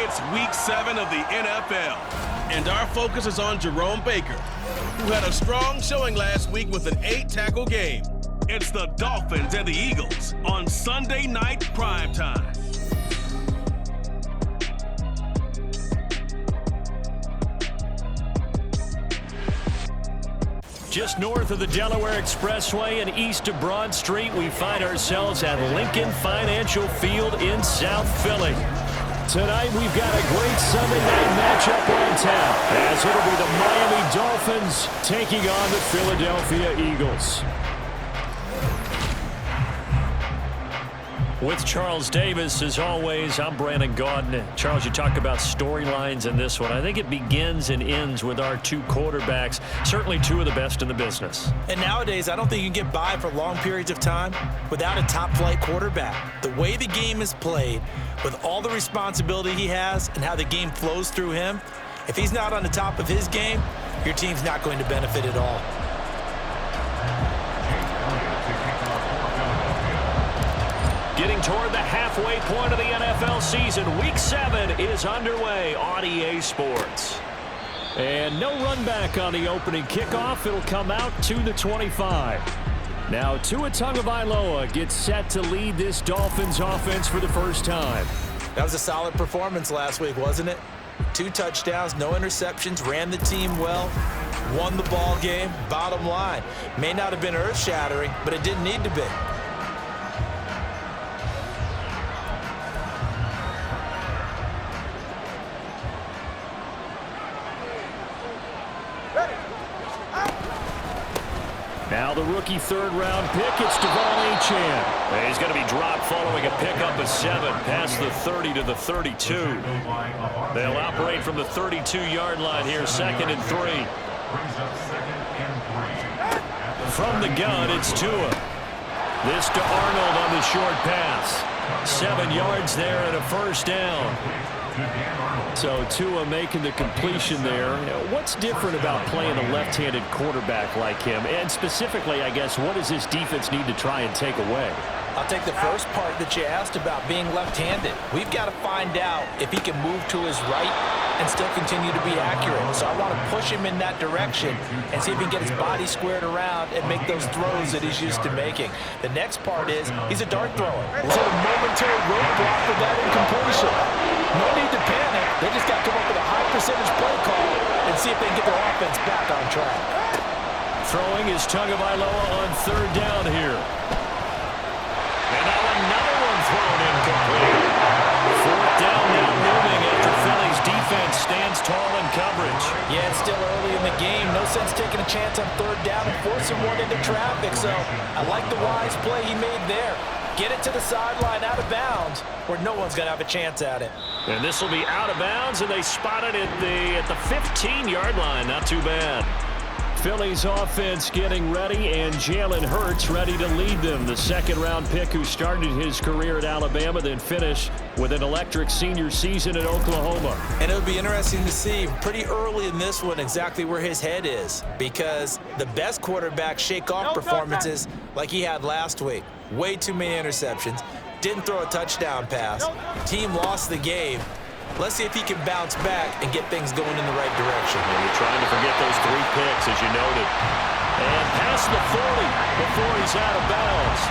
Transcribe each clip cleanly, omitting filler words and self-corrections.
It's Week 7 of the NFL, and our focus is on Jerome Baker, who had a strong showing last week with an 8-tackle game. It's the Dolphins and the Eagles on Sunday Night Primetime. Just north of the Delaware Expressway and east of Broad Street, we find ourselves at Lincoln Financial Field in South Philly. Tonight, we've got a great Sunday night matchup on tap, as it'll be the Miami Dolphins taking on the Philadelphia Eagles. With Charles Davis, as always, I'm Brandon Gaudin. Charles, you talk about storylines in this one. I think it begins and ends with our two quarterbacks, certainly two of the best in the business. And nowadays, I don't think you can get by for long periods of time without a top-flight quarterback. The way the game is played, with all the responsibility he has and how the game flows through him, if he's not on the top of his game, your team's not going to benefit at all. Getting toward the halfway point of the NFL season, Week 7 is underway on EA Sports. And no run back on the opening kickoff. It'll come out to the 25. Now Tua Tagovailoa gets set to lead this Dolphins offense for the first time. That was a solid performance last week, wasn't it? 2 touchdowns, no interceptions, ran the team well, won the ball game. Bottom line, may not have been earth-shattering, but it didn't need to be. Now the rookie third-round pick, it's Devon Achane. He's going to be dropped following a pickup of 7 past the 30 to the 32. They'll operate from the 32-yard line here, 2nd and 3. From the gun, it's Tua. This to Arnold on the short pass. 7 yards there and a first down. So Tua making the completion there. What's different about playing a left-handed quarterback like him? And specifically, I guess, what does this defense need to try and take away? I'll take the first part that you asked about being left-handed. We've got to find out if he can move to his right and still continue to be accurate. So I want to push him in that direction and see if he can get his body squared around and make those throws that he's used to making. The next part is he's a dart thrower. So a momentary roadblock for that incompletion. No need to panic. They just got to come up with a high percentage play call and see if they can get their offense back on track. Throwing is Tagovailoa on 3rd down here. And now another one thrown incomplete. 4th down now looming after Philly's defense stands tall in coverage. Yeah, it's still early in the game. No sense taking a chance on 3rd down and forcing one into traffic. So I like the wise play he made there. Get it to the sideline out of bounds where no one's going to have a chance at it. And this will be out of bounds, and they spot it at the 15-yard line. Not too bad. Philly's offense getting ready, and Jalen Hurts ready to lead them. The 2nd-round pick who started his career at Alabama, then finished with an electric senior season at Oklahoma. And it'll be interesting to see pretty early in this one exactly where his head is, because the best quarterbacks shake off performances like he had last week. Way too many interceptions. Didn't throw a touchdown pass. Team lost the game. Let's see if he can bounce back and get things going in the right direction. And you're trying to forget those 3 picks, as you noted. And past the 40 before he's out of bounds.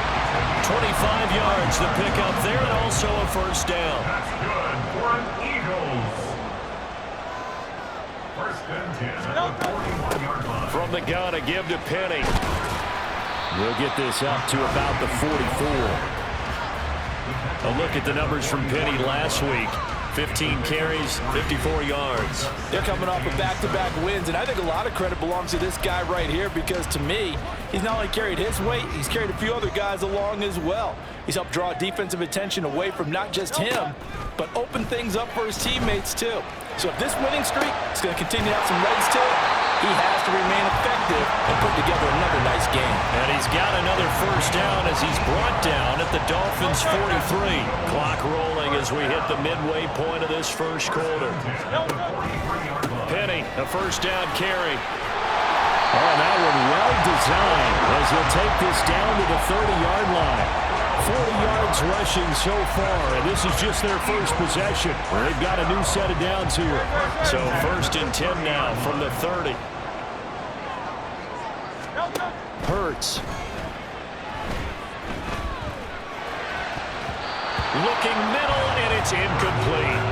25 yards, the pickup there, and also a first down. That's good for an Eagles. 1st and 10 at the 41-yard line. From the gun, a give to Penny. We'll get this up to about the 44. A look at the numbers from Penny last week. 15 carries, 54 yards. They're coming off of back-to-back wins, and I think a lot of credit belongs to this guy right here because, to me, he's not only carried his weight, he's carried a few other guys along as well. He's helped draw defensive attention away from not just him, but open things up for his teammates, too. So if this winning streak is going to continue to have some legs to it, he has to remain effective and put together another nice game. And he's got another first down as he's brought down at the Dolphins' 43. Clock rolling as we hit the midway point of this first quarter. Penny, a first down carry. Oh, that one well designed as he'll take this down to the 30-yard line. 40 yards rushing so far, and this is just their first possession. They've got a new set of downs here. So 1st and 10 now from the 30. Hurts. Looking middle, and it's incomplete.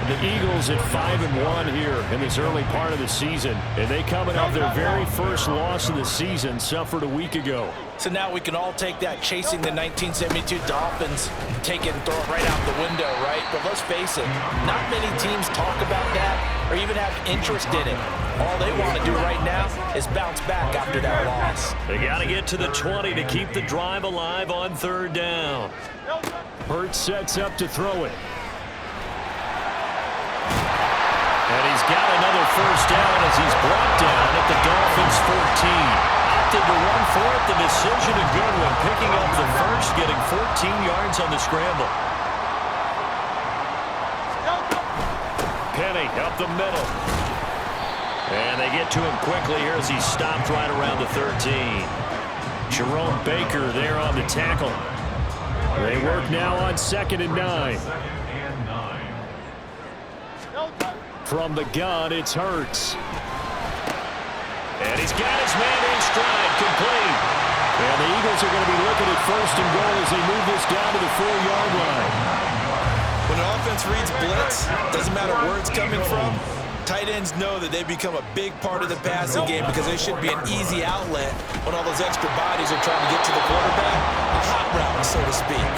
The Eagles at 5-1 here in this early part of the season, and they coming off their very first loss of the season, suffered a week ago. So now we can all take that chasing the 1972 Dolphins, take it and throw it right out the window, right? But let's face it, not many teams talk about that or even have interest in it. All they want to do right now is bounce back after that loss. They got to get to the 20 to keep the drive alive on 3rd down. Hurts sets up to throw it. And he's got another 1st down as he's brought down at the Dolphins' 14. Opted to run for it. The decision a good one. Picking up the first, getting 14 yards on the scramble. Penny up the middle. And they get to him quickly here as he's stopped right around the 13. Jerome Baker there on the tackle. They work now on 2nd and 9. From the gun, it's Hurts. And he's got his man in stride, complete. And the Eagles are going to be looking at 1st and goal as they move this down to the 4-yard line. When an offense reads blitz, doesn't matter where it's coming from, tight ends know that they become a big part of the passing game because they should be an easy outlet when all those extra bodies are trying to get to the quarterback. A hot route, so to speak.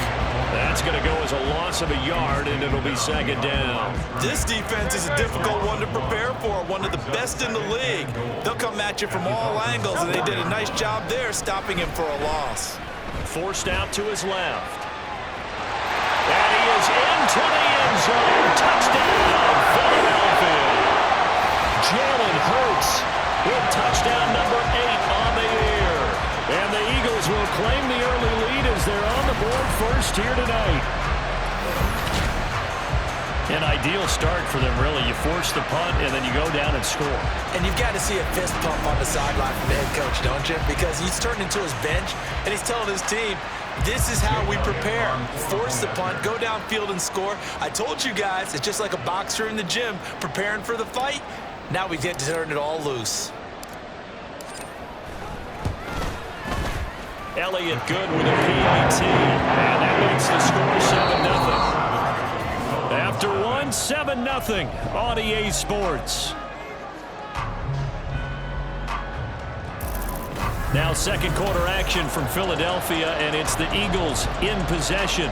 That's going to go as a loss of a yard, and it'll be 2nd down. This defense is a difficult one to prepare for, one of the best in the league. They'll come at you from all angles, and they did a nice job there stopping him for a loss. Forced out to his left. And he is into the end zone. Touchdown, Philadelphia. Jalen Hurts with touchdown number 8 on the year. And the Eagles will claim the early lead as they're on the board first here tonight. An ideal start for them, really. You force the punt, and then you go down and score. And you've got to see a fist pump on the sideline from the head coach, don't you? Because he's turned into his bench, and he's telling his team, this is how we prepare. Force the punt, go downfield and score. I told you guys, it's just like a boxer in the gym preparing for the fight. Now we get to turn it all loose. Elliott good with a PAT, and that makes the score 7-0. After 1, 7-0 on EA Sports. Now 2nd quarter action from Philadelphia, and it's the Eagles in possession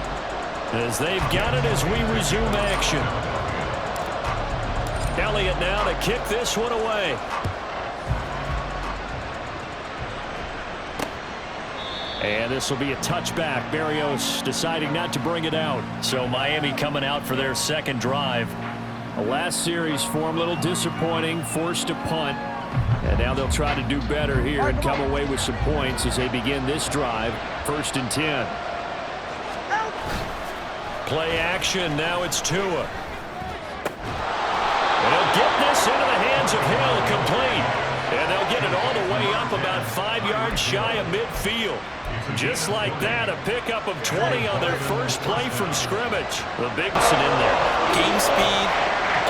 as they've got it as we resume action. Elliott now to kick this one away. And this will be a touchback. Berrios deciding not to bring it out. So Miami coming out for their 2nd drive. The last series for them, a little disappointing, forced to punt. And now they'll try to do better here and come away with some points as they begin this drive. 1st and 10. Play action. Now it's Tua. And he'll get this into the hands of Hill, complete. And they'll get it all the way up about 5 yards shy of midfield. Just like that, a pickup of 20 on their first play from scrimmage. The big one in there. Game speed,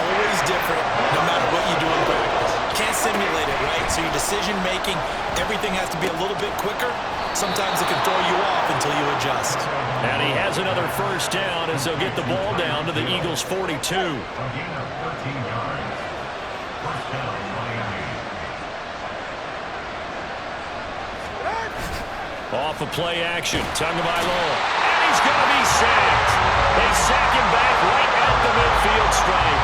always different, no matter what you do in practice. Can't simulate it, right? So your decision-making, everything has to be a little bit quicker. Sometimes it can throw you off until you adjust. And he has another 1st down as they'll get the ball down to the Eagles' 42. Off of play action, Tagovailoa, and he's going to be sacked. They sack him back right at the midfield stripe.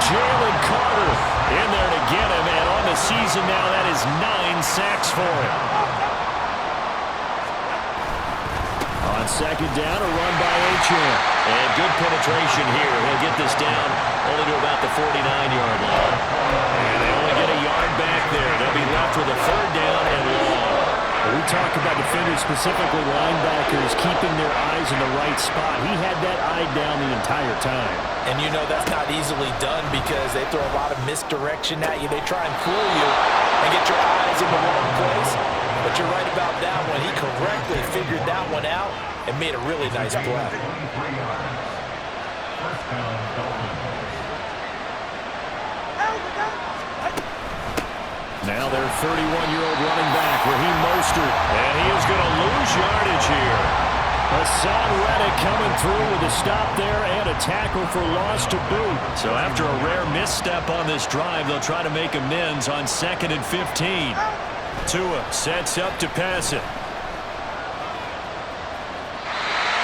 Jalen Carter in there to get him, and on the season now, that is 9 sacks for him. On 2nd down, a run by Achane. And good penetration here. He'll get this down only to about the 49-yard line. And they only get a yard back there. They'll be left with a 3rd down and long. We talk about defenders, specifically linebackers, keeping their eyes in the right spot. He had that eye down the entire time. And you know that's not easily done because they throw a lot of misdirection at you. They try and fool you and get your eyes in the wrong place. But you're right about that one. He correctly figured that one out and made a really nice play. Now their 31-year-old running back, Raheem Mostert, and he is going to lose yardage here. Hassan Reddick coming through with a stop there and a tackle for loss to boot. So after a rare misstep on this drive, they'll try to make amends on 2nd and 15. Tua sets up to pass it.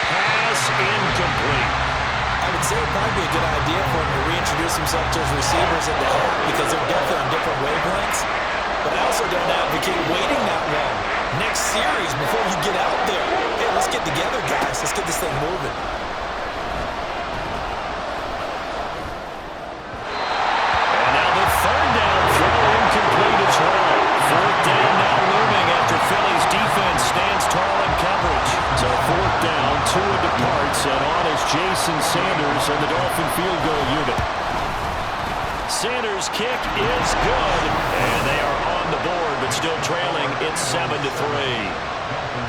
Pass incomplete. I would say it would probably be a good idea for him to reintroduce himself to his receivers at the half because they're definitely on different wavelengths. But I also don't advocate waiting that long. Next series, before you get out there, hey, let's get together, guys. Let's get this thing moving. And now the 3rd down throw incomplete as well. 4th down now looming after Philly's defense stands tall in coverage. So 4th down, Tua departs, and on is Jason Sanders and the Dolphin field goal unit. Sanders' kick is good, and they are on the board, but still trailing. It's 7-3.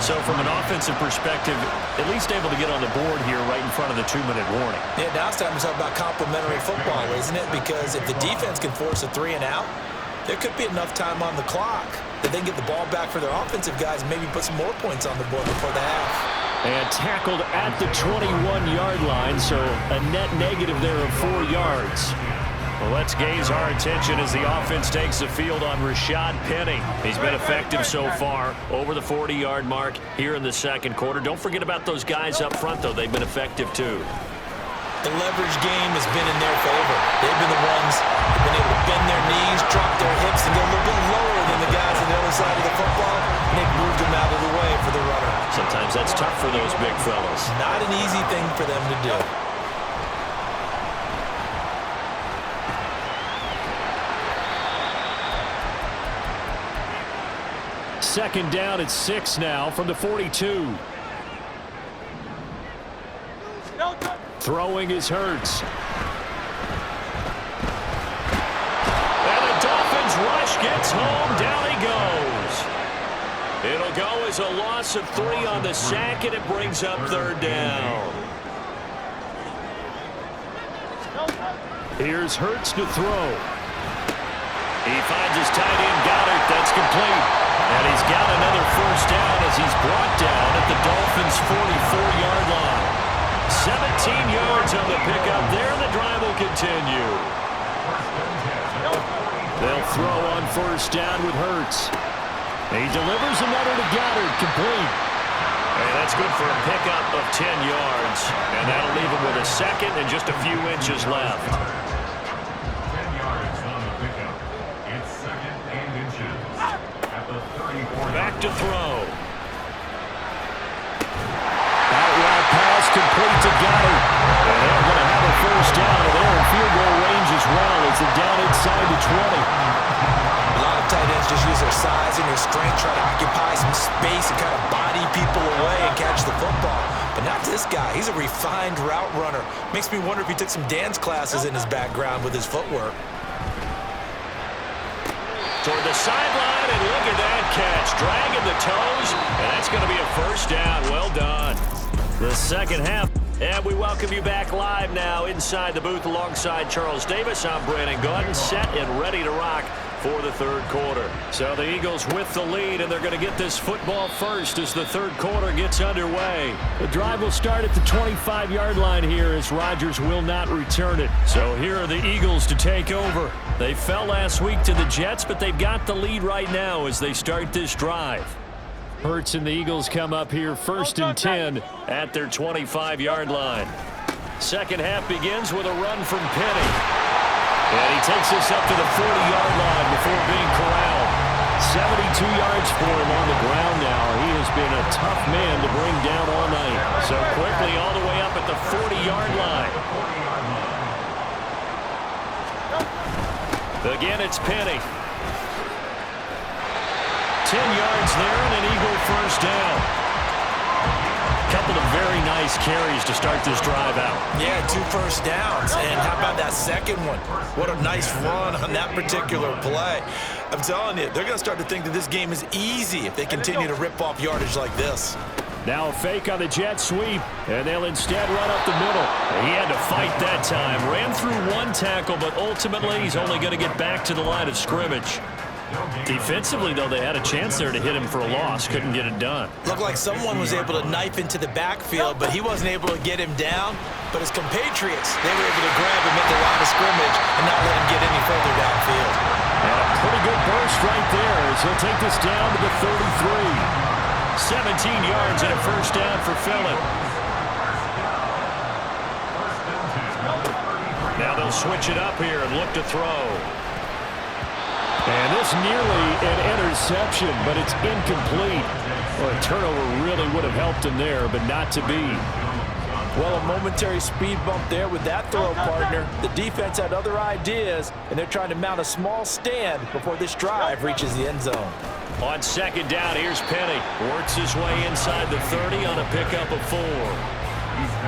So from an offensive perspective, at least able to get on the board here right in front of the 2-minute warning. Yeah, now it's time to talk about complimentary football, isn't it? Because if the defense can force a 3 and out, there could be enough time on the clock that they can get the ball back for their offensive guys and maybe put some more points on the board before the half. And tackled at the 21-yard line, so a net negative there of 4 yards. Well, let's gaze our attention as the offense takes the field on Rashad Penny. He's been effective so far, over the 40-yard mark here in the 2nd quarter. Don't forget about those guys up front, though. They've been effective, too. The leverage game has been in their favor. They've been the ones who've been able to bend their knees, drop their hips, and go a little bit lower than the guys on the other side of the football, and they've moved them out of the way for the runner. Sometimes that's tough for those big fellas. Not an easy thing for them to do. Second down at 6 now from the 42. Throwing is Hurts. And the Dolphins rush gets home. Down he goes. It'll go as a loss of 3 on the sack, and it brings up 3rd down. Here's Hurts to throw. He finds his tight end Goddard. That's complete. And he's got another 1st down as he's brought down at the Dolphins' 44-yard line. 17 yards on the pickup there, and the drive will continue. They'll throw on 1st down with Hurts. He delivers another to Goddard, complete. And that's good for a pickup of 10 yards. And that'll leave him with a 2nd and just a few inches left. 10 yards on the pickup. It's 2nd and inches. At the 34. Back to throw. Outright pass complete to Goddard. And they're going to have a 1st down, and they're in field goal range as well as they're down inside the 20. A lot of tight ends just use their size and their strength, try to occupy some space and kind of body people away and catch the football. But not this guy. He's a refined route runner. Makes me wonder if he took some dance classes in his background with his footwork. Toward the sideline, and look at that catch. Dragging the toes, and that's going to be a 1st down. Well done. The 2nd half. And we welcome you back live now inside the booth alongside Charles Davis. I'm Brandon Gordon, set and ready to rock for the 3rd quarter. So the Eagles with the lead, and they're going to get this football first as the 3rd quarter gets underway. The drive will start at the 25-yard line here as Rodgers will not return it. So here are the Eagles to take over. They fell last week to the Jets, but they've got the lead right now as they start this drive. Hurts and the Eagles come up here 1st and 10 at their 25-yard line. 2nd half begins with a run from Penny. And he takes this up to the 40-yard line before being corralled. 72 yards for him on the ground now. He has been a tough man to bring down all night. So quickly all the way up at the 40-yard line. Again, it's Penny. 10 yards there and an Eagle 1st down. Couple of very nice carries to start this drive out. Yeah, 2 first downs. And how about that second one. What a nice run on that particular play. I'm telling you, they're going to start to think that this game is easy if they continue to rip off yardage like this. Now a fake on the jet sweep, and they'll instead run up the middle. He had to fight that time. Ran through one tackle, but ultimately he's only going to get back to the line of scrimmage. Defensively, though, they had a chance there to hit him for a loss. Couldn't get it done. Looked like someone was able to knife into the backfield, but he wasn't able to get him down. But his compatriots, they were able to grab him at the line of scrimmage and not let him get any further downfield. And a pretty good burst right there as he'll take this down to the 33. 17 yards and a first down for Phillip. Now they'll switch it up here and look to throw. And this nearly an interception, but it's incomplete. Well, a turnover really would have helped him there, but not to be. Well, a momentary speed bump there with that throw, partner. The defense had other ideas, and they're trying to mount a small stand before this drive reaches the end zone. On second down, here's Penny. Works his way inside the 30 on a pickup of 4.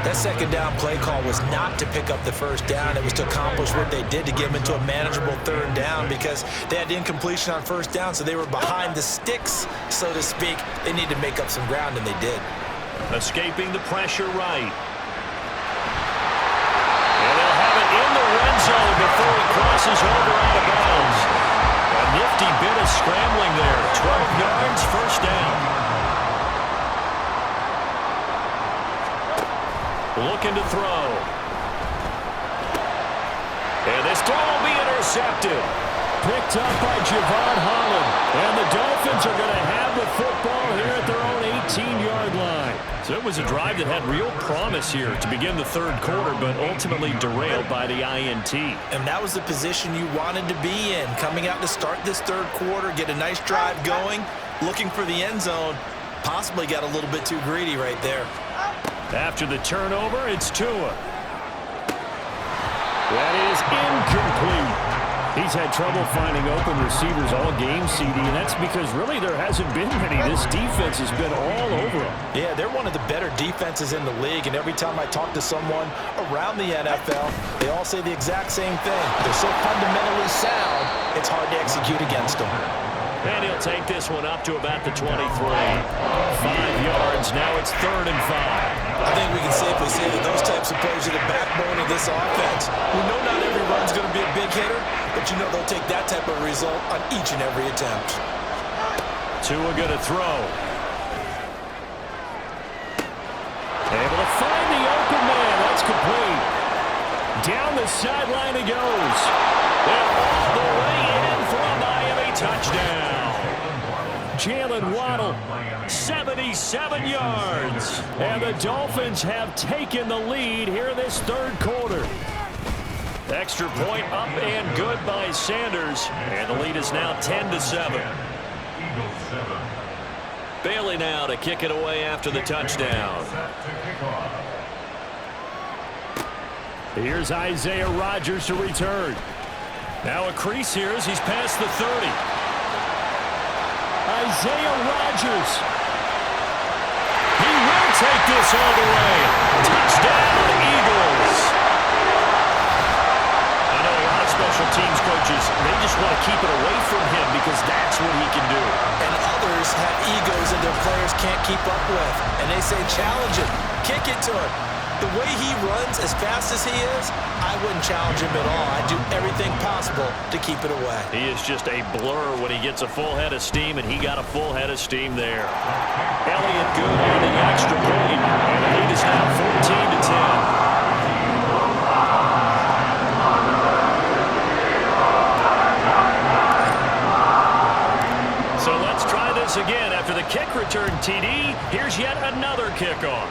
That second down play call was not to pick up the first down. It was to accomplish what they did to get them into a manageable third down because they had incompletion on first down, so they were behind the sticks, so to speak. They needed to make up some ground, and they did. Escaping the pressure right. And they'll have it in the red zone before it crosses over out of bounds. A nifty bit of scrambling there. 12 yards, first down. Looking to throw. And this throw will be intercepted. Picked up by Javon Holland. And the Dolphins are going to have the football here at their own 18-yard line. So it was a drive that had real promise here to begin the third quarter, but ultimately derailed by the INT. And that was the position you wanted to be in. Coming out to start this third quarter, get a nice drive going, looking for the end zone. Possibly got a little bit too greedy right there. After the turnover, it's Tua. That is incomplete. He's had trouble finding open receivers all game, CD, and that's because really there hasn't been many. This defense has been all over him. Yeah, they're one of the better defenses in the league, and every time I talk to someone around the NFL, they all say the exact same thing. They're so fundamentally sound, it's hard to execute against them. And he'll take this one up to about the 23. 5 yards, now it's 3rd and 5. I think we can safely say that those types of plays are the backbone of this offense. We know not every run's going to be a big hitter, but you know they'll take that type of result on each and every attempt. Tua going to throw. Able to find the open man. That's complete. Down the sideline he goes. And all the way in for a Miami touchdown. Jalen Waddle, 77 yards. And the Dolphins have taken the lead here in this third quarter. Extra point up and good by Sanders. And the lead is now 10-7. Bailey now to kick it away after the touchdown. Here's Isaiah Rodgers to return. Now a crease here as he's past the 30. Isaiah Rodgers. He will take this all the way. Touchdown, Eagles. I know a lot of special teams coaches, they just want to keep it away from him because that's what he can do. And others have egos that their players can't keep up with. And they say, challenge him, kick it to him. The way he runs as fast as he is, I wouldn't challenge him at all. I'd do everything possible to keep it away. He is just a blur when he gets a full head of steam, and he got a full head of steam there. Elliott good on the extra point, and the lead is now 14-10. So let's try this again. After the kick return TD, here's yet another kickoff.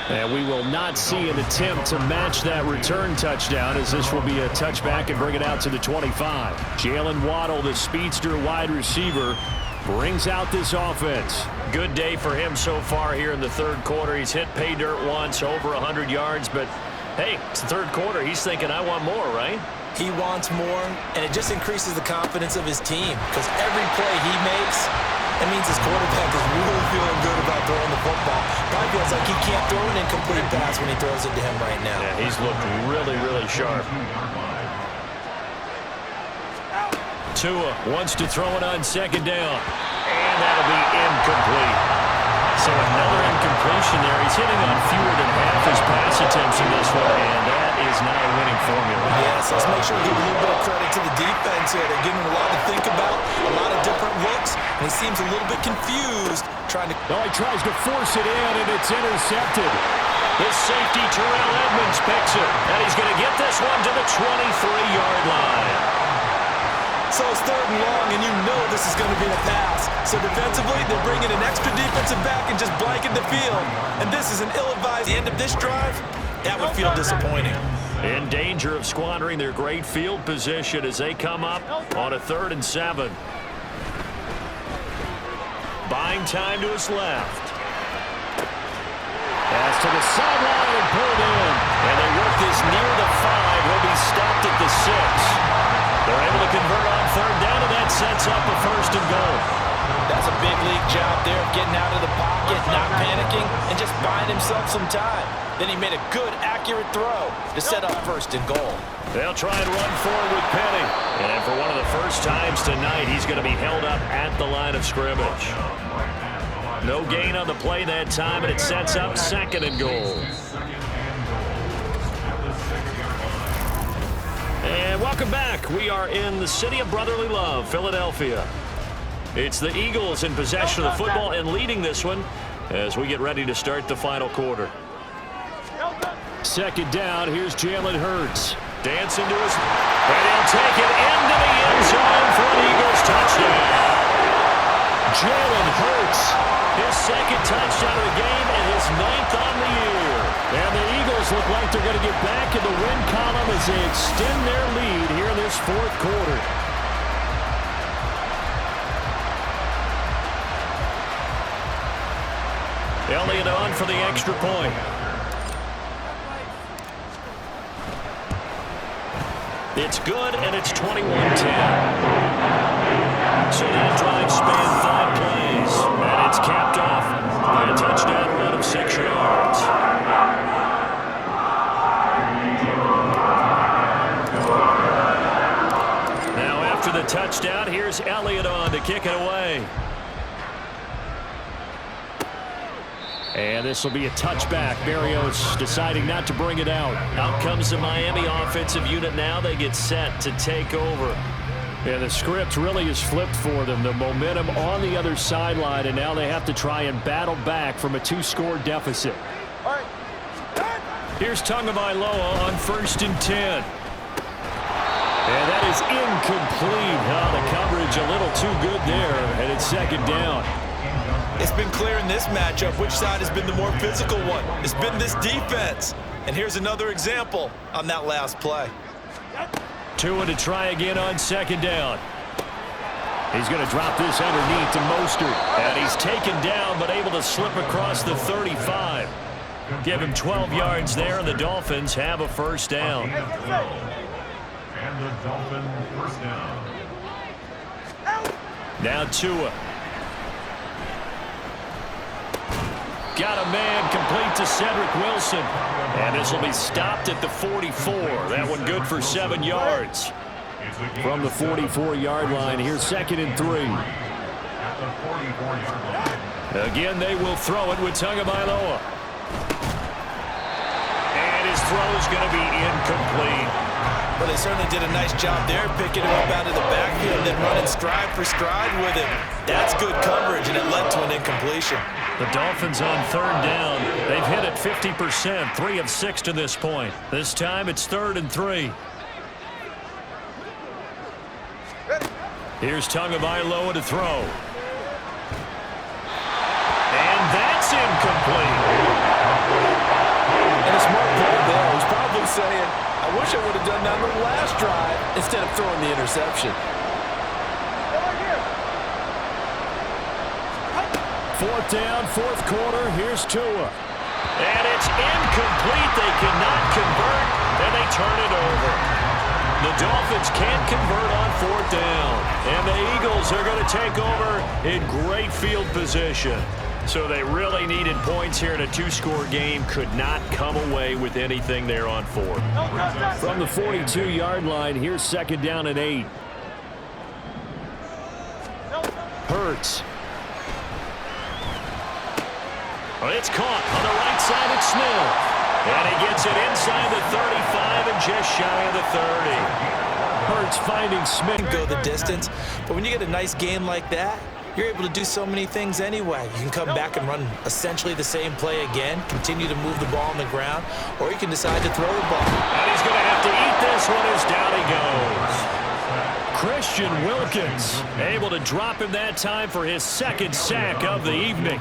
And we will not see an attempt to match that return touchdown, as this will be a touchback and bring it out to the 25. Jalen Waddle, the speedster wide receiver, brings out this offense. Good day for him so far here in the third quarter. He's hit pay dirt once, over 100 yards, but hey, it's the third quarter. He's thinking, I want more, right? He wants more, and it just increases the confidence of his team because every play he makes, That means his quarterback is really feeling good about throwing the football. Probably feels like he can't throw an incomplete pass when he throws it to him right now. Yeah, he's looked really, really sharp. Tua wants to throw it on second down. And that'll be incomplete. So another incompletion there. He's hitting on fewer than half his pass attempts in this one, and that is not a winning formula. Yes, let's make sure we give a little bit of credit to the defense here. They're giving him a lot to think about, a lot of different looks, and he seems a little bit confused trying to... Oh, he tries to force it in, and it's intercepted. His safety, Terrell Edmonds, picks it, and he's going to get this one to the 23-yard line. So it's third and long, and you know this is going to be a pass. So defensively, they're bringing an extra defensive back and just blanking the field. And this is an ill-advised end of this drive. That would feel disappointing. In danger of squandering their great field position as they come up on a 3rd and 7. Buying time to his left. Pass to the sideline and pulled in. And they work this near the 5. He'll be stopped at the 6. They're able to convert on 3rd down, and that sets up a 1st and goal. That's a big league job there of getting out of the pocket, not panicking, and just buying himself some time. Then he made a good, accurate throw to set up 1st and goal. They'll try and run forward with Penny. And for one of the first times tonight, he's going to be held up at the line of scrimmage. No gain on the play that time, and it sets up 2nd and goal. And welcome back. We are in the city of brotherly love, Philadelphia. It's the Eagles in possession of the football and leading this one as we get ready to start the final quarter. 2nd down, here's Jalen Hurts. Dancing to his... And he'll take it into the end zone for an Eagles touchdown. Jalen Hurts, his 2nd touchdown of the game and his 9th on the year. And the Eagles look like they're going to get back in the win column as they extend their lead here in this 4th quarter. Elliott on for the extra point. It's good, and it's 21-10. So that drive spanned 5 plays, and it's capped off by a touchdown run of 6 yards. Now after the touchdown, here's Elliott on to kick it away. And this will be a touchback. Berrios deciding not to bring it out. Out comes the Miami offensive unit now. They get set to take over. And the script really is flipped for them. The momentum on the other sideline, and now they have to try and battle back from a 2-score deficit. Here's Tagovailoa on 1st and 10. And that is incomplete. Oh, the coverage a little too good there, and it's 2nd down. It's been clear in this matchup which side has been the more physical one. It's been this defense. And here's another example on that last play. Tua to try again on 2nd down. He's going to drop this underneath to Mostert. And he's taken down but able to slip across the 35. Give him 12 yards there, and the Dolphins have a 1st down. And the Dolphins 1st down. Now Tua. Got a man complete to Cedric Wilson. And this will be stopped at the 44. That one good for 7 yards. From the 44-yard line, here's 2nd and 3. Again, they will throw it with Tagovailoa. And his throw is going to be incomplete. Well, they certainly did a nice job there, picking him up out of the backfield and then running stride for stride with him. That's good coverage, and it led to an incompletion. The Dolphins on 3rd down. They've hit it 50%, 3 of 6 to this point. This time it's 3rd and 3. Here's Tagovailoa to throw. And that's incomplete. And a smart play there. He's probably saying, I wish I would have done that on the last drive instead of throwing the interception. 4th down, 4th quarter. Here's Tua. And it's incomplete. They cannot convert, and they turn it over. The Dolphins can't convert on 4th down. And the Eagles are going to take over in great field position. So they really needed points here in a 2-score game. Could not come away with anything there on 4th. From the 42-yard line, here's 2nd down and 8. Hurts. Well, it's caught on the right side at Smith. And he gets it inside the 35 and just shy of the 30. Hurts finding Smith. Go the distance, but when you get a nice game like that, you're able to do so many things anyway. You can come back and run essentially the same play again, continue to move the ball on the ground, or you can decide to throw the ball. And he's going to have to eat this one as down he goes. Christian Wilkins able to drop him that time for his 2nd sack of the evening.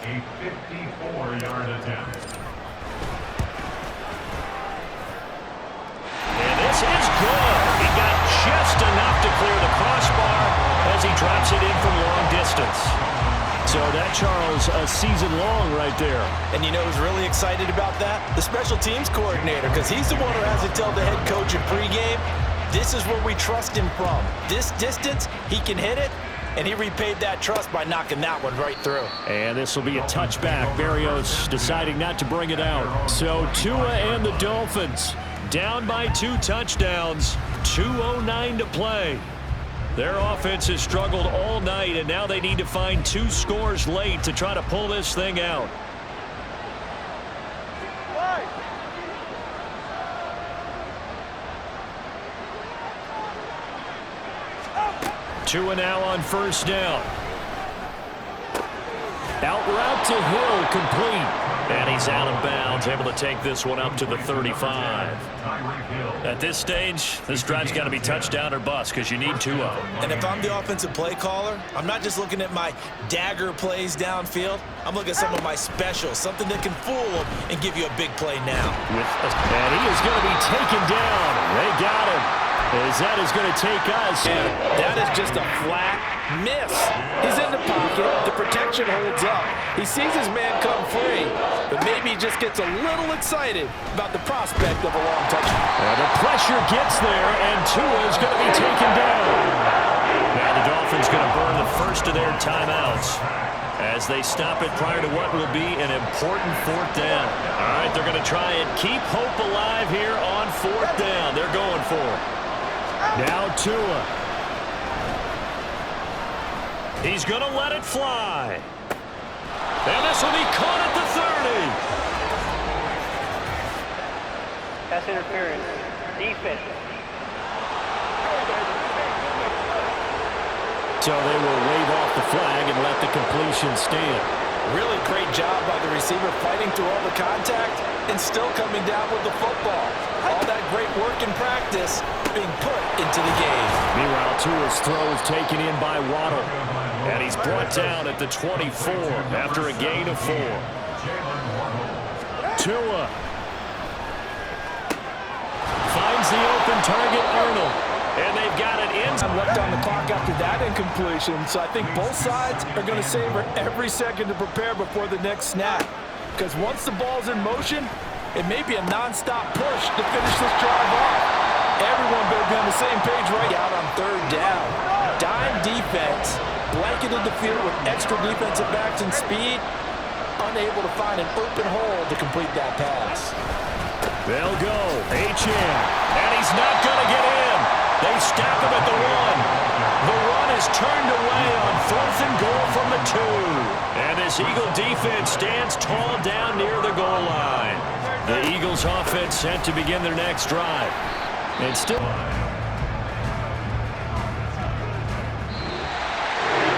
A 54-yard attempt. And this is good. He got just enough to clear the crossbar as he drops it in from long distance. So that, Charles, a season long right there. And you know who's really excited about that? The special teams coordinator, because he's the one who has to tell the head coach in pregame, this is where we trust him from. This distance, he can hit it, and he repaid that trust by knocking that one right through. And this will be a touchback. Berrios deciding not to bring it out. So Tua and the Dolphins down by 2 touchdowns, 2:09 to play. Their offense has struggled all night, and now they need to find 2 scores late to try to pull this thing out. Tua now on 1st down. Out route to Hill, complete. And he's out of bounds, able to take this one up to the 35. At this stage, this drive's got to be touchdown or bust because you need 2 of them. And if I'm the offensive play caller, I'm not just looking at my dagger plays downfield. I'm looking at some of my specials, something that can fool them and give you a big play now. And he is going to be taken down. They got him. As that is going to take us. And that is just a flat miss. He's in the pocket. The protection holds up. He sees his man come free, but maybe he just gets a little excited about the prospect of a long touchdown. And the pressure gets there, and Tua is going to be taken down. Now the Dolphins going to burn the first of their timeouts as they stop it prior to what will be an important 4th down. All right, they're going to try and keep hope alive here on 4th down. They're going for it. Now Tua. He's going to let it fly. And this will be caught at the 30. Pass interference. Defense. So they will wave off the flag and let the completion stand. Really great job by the receiver fighting through all the contact and still coming down with the football. All that great work in practice being put into the game. Meanwhile, Tua's throw is taken in by Waddle. And he's brought down at the 24 after a gain of 4. Tua finds the open target, Arnold. And they've got it in. Left on the clock after that incompletion. So I think both sides are going to savor every second to prepare before the next snap. Because once the ball's in motion, it may be a non-stop push to finish this drive off. Everyone better be on the same page right out on 3rd down. Dime defense, blanketed the field with extra defensive backs and speed, unable to find an open hole to complete that pass. They'll go. H.M. And he's not going to get in. They stop him at the 1. The run is turned away on 4th and goal from the 2. And this Eagle defense stands tall down near the goal line. The Eagles offense set to begin their next drive. And still...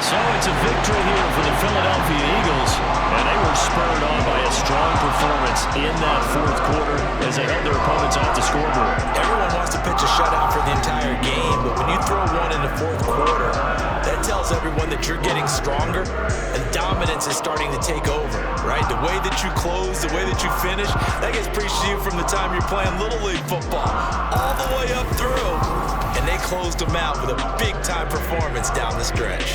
So it's a victory here for the Philadelphia Eagles, and they were spurred on by a strong performance in that 4th quarter as they held their opponents off the scoreboard. Everyone wants to pitch a shutout for the entire game, but when you throw one in the 4th quarter, that tells everyone that you're getting stronger and dominance is starting to take over, right? The way that you close, the way that you finish, that gets preached to you from the time you're playing Little League football all the way up through, and they closed them out with a big-time performance down the stretch.